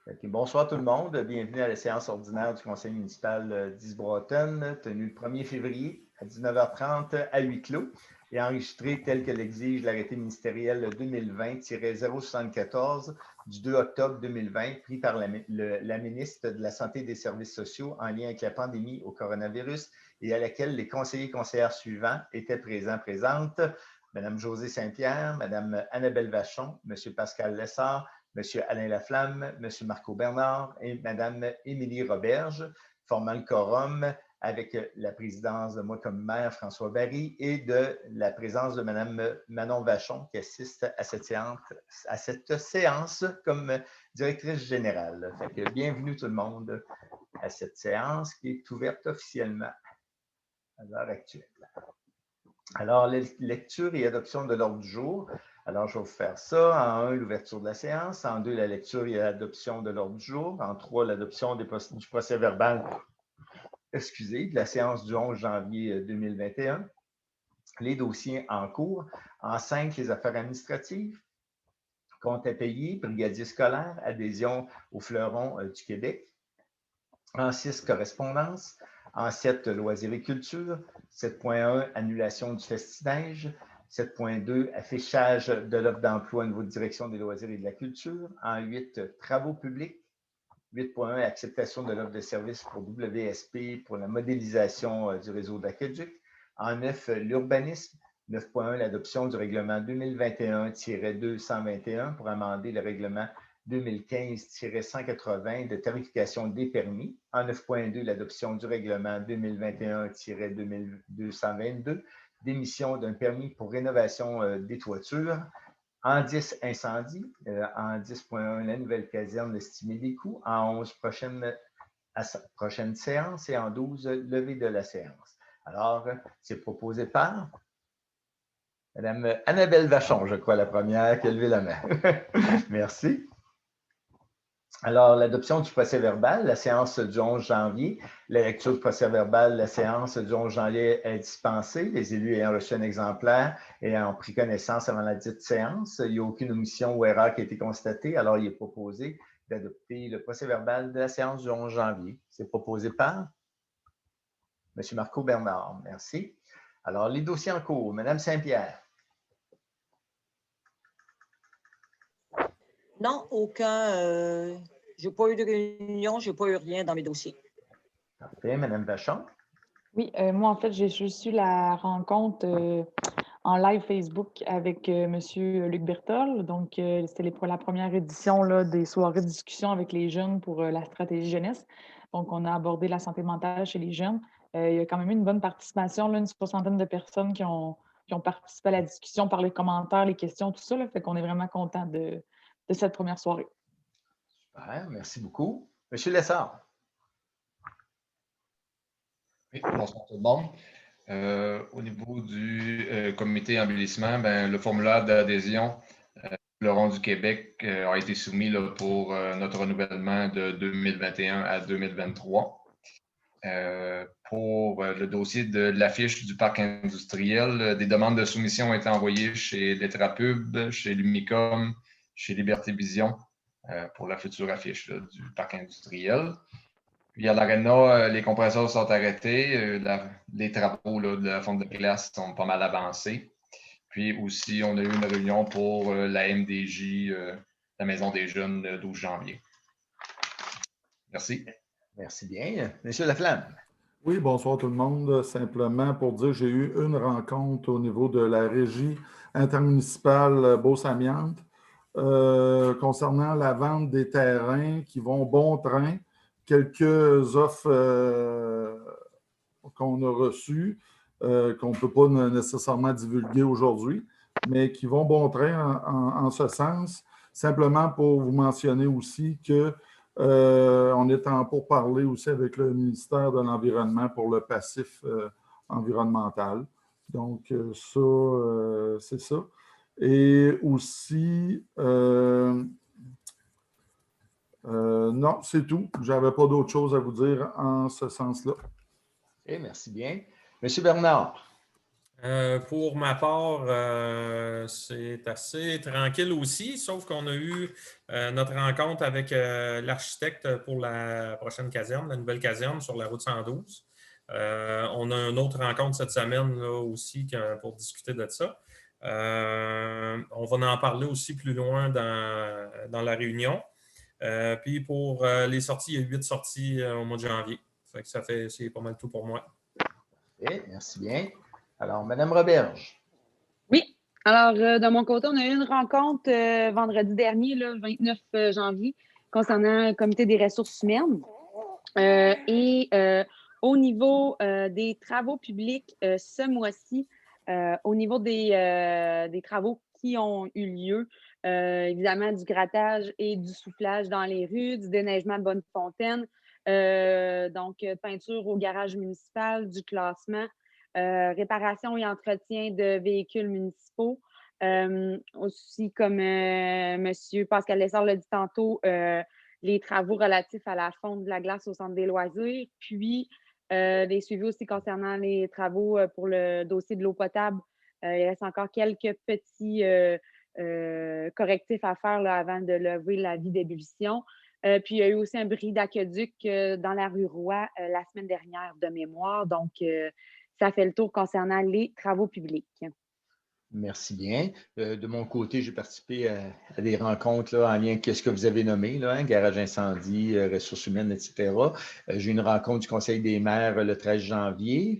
Okay, bonsoir tout le monde. Bienvenue à la séance ordinaire du Conseil municipal d'East-Broughton, tenue le 1er février à 19h30 à huis clos et enregistrée tel que l'exige l'arrêté ministériel 2020-074 du 2 octobre 2020, pris par la ministre de la Santé et des Services sociaux en lien avec la pandémie au coronavirus et à laquelle les conseillers et conseillères suivants étaient présentes. Mme Josée Saint-Pierre, Mme Annabelle Vachon, M. Pascal Lessard, M. Alain Laflamme, M. Marco Bernard et Mme Émilie Roberge, formant le quorum avec la présidence de moi comme maire, François Barry, et de la présence de Mme Manon Vachon qui assiste à cette séance comme directrice générale. Fait que bienvenue tout le monde à cette séance qui est ouverte officiellement à l'heure actuelle. Alors, lecture et adoption de l'ordre du jour. Alors, je vais vous faire ça. En 1, l'ouverture de la séance. En 2, la lecture et l'adoption de l'ordre du jour. En 3, l'adoption du procès verbal, de la séance du 11 janvier 2021. Les dossiers en cours. En 5, les affaires administratives. Comptes à payer, brigadier scolaire, adhésion au fleuron du Québec. En 6, correspondance. En 7, loisirs et culture. 7.1, annulation du festinage. 7.2, affichage de l'offre d'emploi au niveau de direction des loisirs et de la culture. En 8, travaux publics. 8.1, acceptation de l'offre de service pour WSP pour la modélisation du réseau d'Aqueduc. En 9, l'urbanisme. 9.1, l'adoption du règlement 2021-221 pour amender le règlement 2015-180 de tarification des permis. En 9.2, l'adoption du règlement 2021-222 d'émission d'un permis pour rénovation des toitures. En 10, incendie. En 10.1, la nouvelle caserne estimée des coûts. En 11, prochaine séance. Et en 12, levée de la séance. Alors, c'est proposé par Mme Annabelle Vachon, je crois, la première qui a levé la main. Merci. Alors, l'adoption du procès-verbal, la séance du 11 janvier. La lecture du procès-verbal, la séance du 11 janvier est dispensée. Les élus ayant reçu un exemplaire et ayant pris connaissance avant la dite séance. Il n'y a aucune omission ou erreur qui a été constatée. Alors, il est proposé d'adopter le procès-verbal de la séance du 11 janvier. C'est proposé par M. Marco Bernard. Merci. Alors, les dossiers en cours. Mme Saint-Pierre. Non, aucun. Je n'ai pas eu de réunion, je n'ai pas eu rien dans mes dossiers. Parfait. Mme Vachon. Oui, moi, en fait, j'ai juste eu la rencontre en live Facebook avec M. Luc Berthold. Donc, c'était pour la première édition là, des soirées de discussion avec les jeunes pour la stratégie jeunesse. Donc, on a abordé la santé mentale chez les jeunes. Il y a quand même eu une bonne participation, là, une 60aine de personnes qui ont participé à la discussion par les commentaires, les questions, tout ça. Là, fait qu'on est vraiment content de cette première soirée. Super, merci beaucoup. M. Lessard. Oui, bonsoir tout le monde. Au niveau du comité embellissement, le formulaire d'adhésion Fleuron du Québec a été soumis là, pour notre renouvellement de 2021 à 2023. Pour le dossier de l'affiche du parc industriel, des demandes de soumission ont été envoyées chez Letrapub, chez Lumicom, chez Liberté Vision pour la future affiche là, du parc industriel. Puis à l'Arena, les compresseurs sont arrêtés. Les travaux là, de la fonte de glace sont pas mal avancés. Puis aussi, on a eu une réunion pour la MDJ, la Maison des Jeunes, le 12 janvier. Merci. Merci bien. Monsieur Laflamme. Oui, bonsoir tout le monde. Simplement pour dire, j'ai eu une rencontre au niveau de la régie intermunicipale Beauce-Amiante concernant la vente des terrains qui vont bon train. Quelques offres qu'on a reçues, qu'on ne peut pas nécessairement divulguer aujourd'hui, mais qui vont bon train en ce sens. Simplement pour vous mentionner aussi que on est en pourparlers aussi avec le ministère de l'Environnement pour le passif environnemental. Donc, ça, c'est ça. Et aussi, non, c'est tout. Je n'avais pas d'autre chose à vous dire en ce sens-là. Okay, merci bien. Monsieur Bernard. Pour ma part, c'est assez tranquille aussi, sauf qu'on a eu notre rencontre avec l'architecte pour la prochaine caserne, la nouvelle caserne sur la route 112. On a une autre rencontre cette semaine là, aussi pour discuter de ça. On va en parler aussi plus loin dans la réunion. Puis pour les sorties, il y a 8 sorties au mois de janvier. C'est pas mal tout pour moi. Okay, merci bien. Alors, Mme Roberge. Oui. Alors, de mon côté, on a eu une rencontre vendredi dernier, le 29 janvier, concernant le comité des ressources humaines. Au niveau des travaux publics, ce mois-ci, au niveau des travaux qui ont eu lieu, évidemment, du grattage et du soufflage dans les rues, du déneigement de Bonnefontaine, donc peinture au garage municipal, du classement, réparation et entretien de véhicules municipaux. Aussi, comme M. Pascal Lessard l'a dit tantôt, les travaux relatifs à la fonte de la glace au centre des loisirs, puis des suivis aussi concernant les travaux pour le dossier de l'eau potable. Il reste encore quelques petits correctifs à faire là, avant de lever l'avis d'ébullition. Puis il y a eu aussi un bris d'aqueduc dans la rue Roy la semaine dernière de mémoire. Donc, ça fait le tour concernant les travaux publics. Merci bien. De mon côté, j'ai participé à des rencontres là, en lien avec ce que vous avez nommé, là, hein, garage incendie, ressources humaines, etc. J'ai eu une rencontre du Conseil des maires le 13 janvier.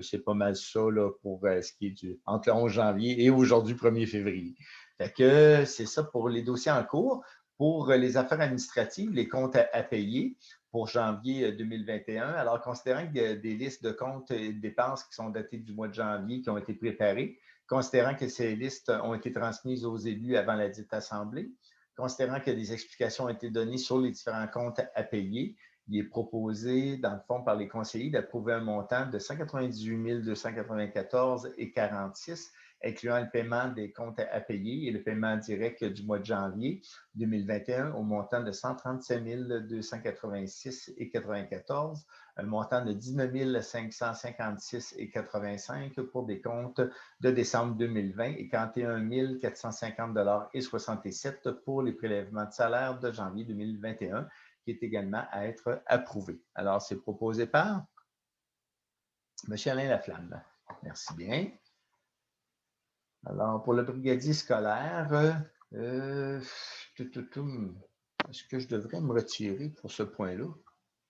C'est pas mal ça là, pour ce qui est entre le 11 janvier et aujourd'hui, 1er février. Fait que c'est ça pour les dossiers en cours. Pour les affaires administratives, les comptes à payer pour janvier 2021. Alors, considérant qu'il y a des listes de comptes et de dépenses qui sont datées du mois de janvier qui ont été préparées, considérant que ces listes ont été transmises aux élus avant la dite assemblée, considérant que des explications ont été données sur les différents comptes à payer, il est proposé, dans le fond, par les conseillers, d'approuver un montant de 198 294,46, incluant le paiement des comptes à payer et le paiement direct du mois de janvier 2021 au montant de 137 286,94, un montant de 19 556,85 pour des comptes de décembre 2020 et 41 450,67 pour les prélèvements de salaire de janvier 2021, qui est également à être approuvé. Alors, c'est proposé par M. Alain Laflamme. Merci bien. Alors, pour le brigadier scolaire, est-ce que je devrais me retirer pour ce point-là?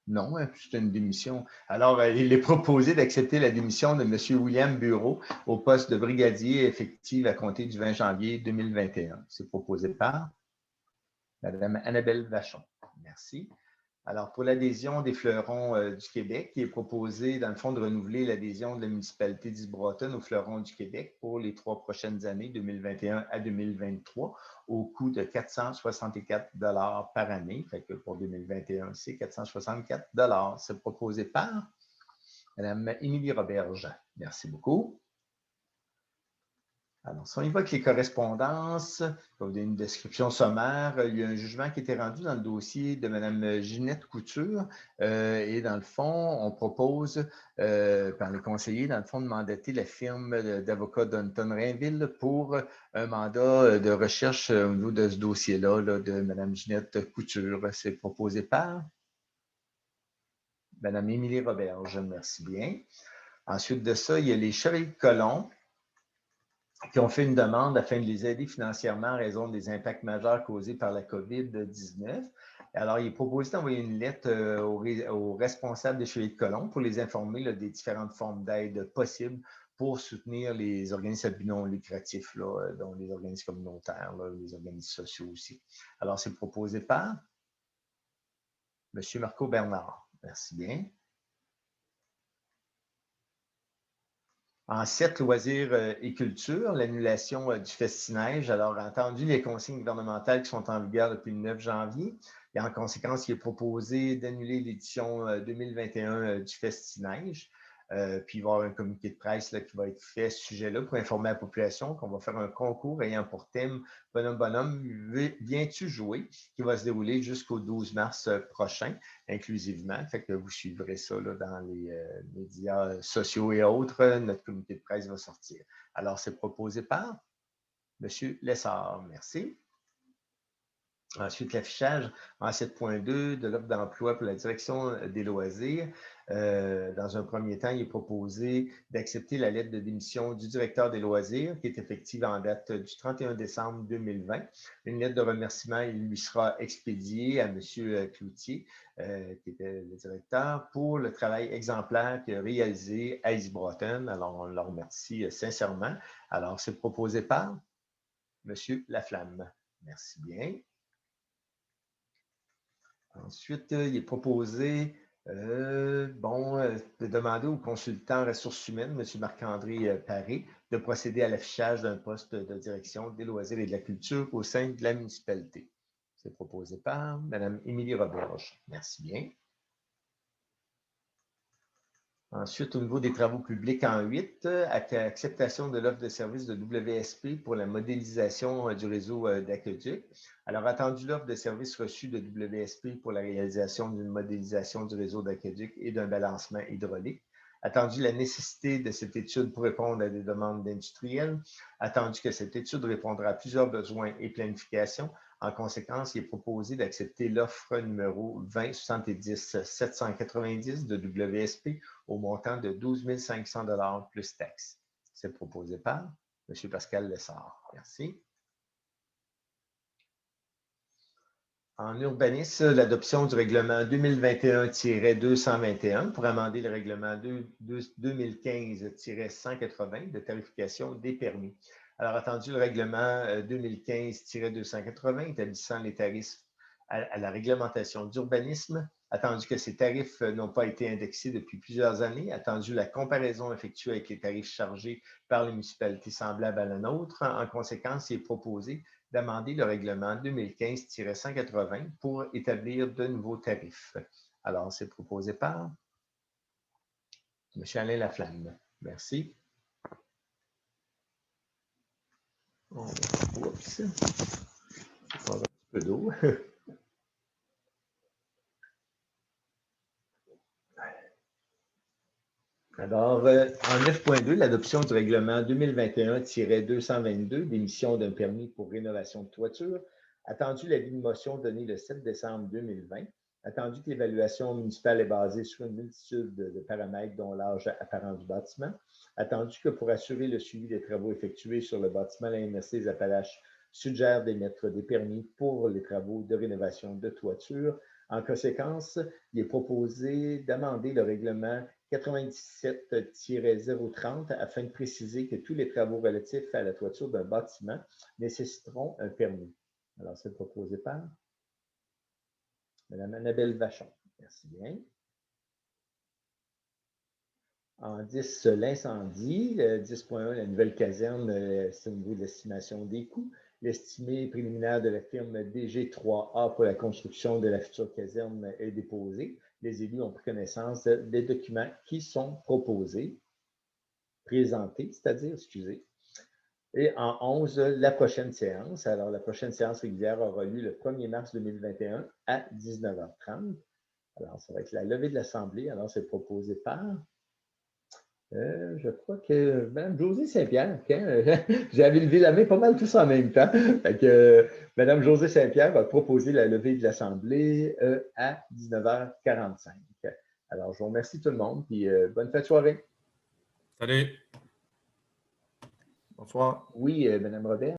Non, c'est une démission. Alors, il est proposé d'accepter la démission de M. William Bureau au poste de brigadier effectif à compter du 20 janvier 2021. C'est proposé par Mme Annabelle Vachon. Merci. Alors, pour l'adhésion des Fleurons du Québec, il est proposé, dans le fond, de renouveler l'adhésion de la municipalité d'Isbroton aux Fleurons du Québec pour les 3 prochaines années, 2021 à 2023, au coût de 464 $ par année. Fait que pour 2021, c'est 464 $. C'est proposé par Mme Émilie Roberge. Merci beaucoup. Alors, si on évoque les correspondances, je vais vous donner une description sommaire. Il y a un jugement qui a été rendu dans le dossier de Mme Ginette Couture et dans le fond, on propose par les conseillers, dans le fond, de mandater la firme d'avocats d'Anton Rainville pour un mandat de recherche au niveau de ce dossier-là là, de Mme Ginette Couture. C'est proposé par Mme Émilie Roberge. Merci bien. Ensuite de ça, il y a les Chevaliers de Colomb qui ont fait une demande afin de les aider financièrement en raison des impacts majeurs causés par la COVID-19. Alors, il est proposé d'envoyer une lettre aux responsables des Chevaliers de Colomb pour les informer là, des différentes formes d'aide possibles pour soutenir les organismes à but non lucratif, là, dont les organismes communautaires, là, les organismes sociaux aussi. Alors, c'est proposé par M. Marco Bernard. Merci bien. En 7, loisirs et culture, l'annulation du festinage. Alors, entendu les consignes gouvernementales qui sont en vigueur depuis le 9 janvier, et en conséquence, il est proposé d'annuler l'édition 2021 du festinage. Puis il va y avoir un communiqué de presse là, qui va être fait à ce sujet-là pour informer la population qu'on va faire un concours ayant pour thème Bonhomme, viens-tu jouer? Qui va se dérouler jusqu'au 12 mars prochain, inclusivement. Fait que vous suivrez ça là, dans les médias sociaux et autres. Notre communiqué de presse va sortir. Alors, c'est proposé par M. Lessard. Merci. Ensuite, l'affichage en 7.2 de l'offre d'emploi pour la direction des loisirs. Dans un premier temps, il est proposé d'accepter la lettre de démission du directeur des loisirs qui est effective en date du 31 décembre 2020. Une lettre de remerciement il lui sera expédiée à M. Cloutier, qui était le directeur, pour le travail exemplaire qu'il a réalisé à East Broughton. Alors, on le remercie sincèrement. Alors, c'est proposé par M. Laflamme. Merci bien. Ensuite, il est proposé de demander au consultant ressources humaines, M. Marc-André Paré, de procéder à l'affichage d'un poste de direction des loisirs et de la culture au sein de la municipalité. C'est proposé par Mme Émilie Roberge. Merci bien. Ensuite, au niveau des travaux publics en 8, acceptation de l'offre de service de WSP pour la modélisation du réseau d'aqueduc. Alors, attendu l'offre de service reçue de WSP pour la réalisation d'une modélisation du réseau d'aqueduc et d'un balancement hydraulique. Attendu la nécessité de cette étude pour répondre à des demandes d'industriels. Attendu que cette étude répondra à plusieurs besoins et planifications. En conséquence, il est proposé d'accepter l'offre numéro 2070-790 de WSP au montant de 12 500 $ plus taxes. C'est proposé par M. Pascal Lessard. Merci. En urbanisme, l'adoption du règlement 2021-221 pour amender le règlement 2015-180 de tarification des permis. Alors, attendu le règlement 2015-280 établissant les tarifs à la réglementation d'urbanisme, attendu que ces tarifs n'ont pas été indexés depuis plusieurs années, attendu la comparaison effectuée avec les tarifs chargés par les municipalités semblables à la nôtre. En conséquence, il est proposé d'amender le règlement 2015-180 pour établir de nouveaux tarifs. Alors, c'est proposé par M. Alain Laflamme. Merci. Oups. Je vais prendre un petit peu d'eau. Alors, en 9.2, l'adoption du règlement 2021-222 d'émission d'un permis pour rénovation de toiture. Attendu l'avis de motion donné le 7 décembre 2020. Attendu que l'évaluation municipale est basée sur une multitude de paramètres dont l'âge apparent du bâtiment. Attendu que pour assurer le suivi des travaux effectués sur le bâtiment, la MRC des Appalaches suggère d'émettre des permis pour les travaux de rénovation de toiture. En conséquence, il est proposé d'amender le règlement 97-030 afin de préciser que tous les travaux relatifs à la toiture d'un bâtiment nécessiteront un permis. Alors, c'est proposé par Mme Annabelle Vachon. Merci bien. En 10, l'incendie. 10.1, la nouvelle caserne, c'est au niveau de l'estimation des coûts. L'estimé préliminaire de la firme DG3A pour la construction de la future caserne est déposé. Les élus ont pris connaissance des documents qui sont proposés, présentés, c'est-à-dire, excusez. Et en 11, la prochaine séance. Alors, la prochaine séance régulière aura lieu le 1er mars 2021 à 19h30. Alors, ça va être la levée de l'Assemblée. Alors, c'est proposé par... je crois que Mme Josée Saint-Pierre, j'avais levé la main pas mal tous en même temps. Fait que, Mme Josée Saint-Pierre va proposer la levée de l'Assemblée à 19h45. Alors, je vous remercie tout le monde, puis bonne fête de soirée. Salut. Bonsoir. Oui, Mme Robert.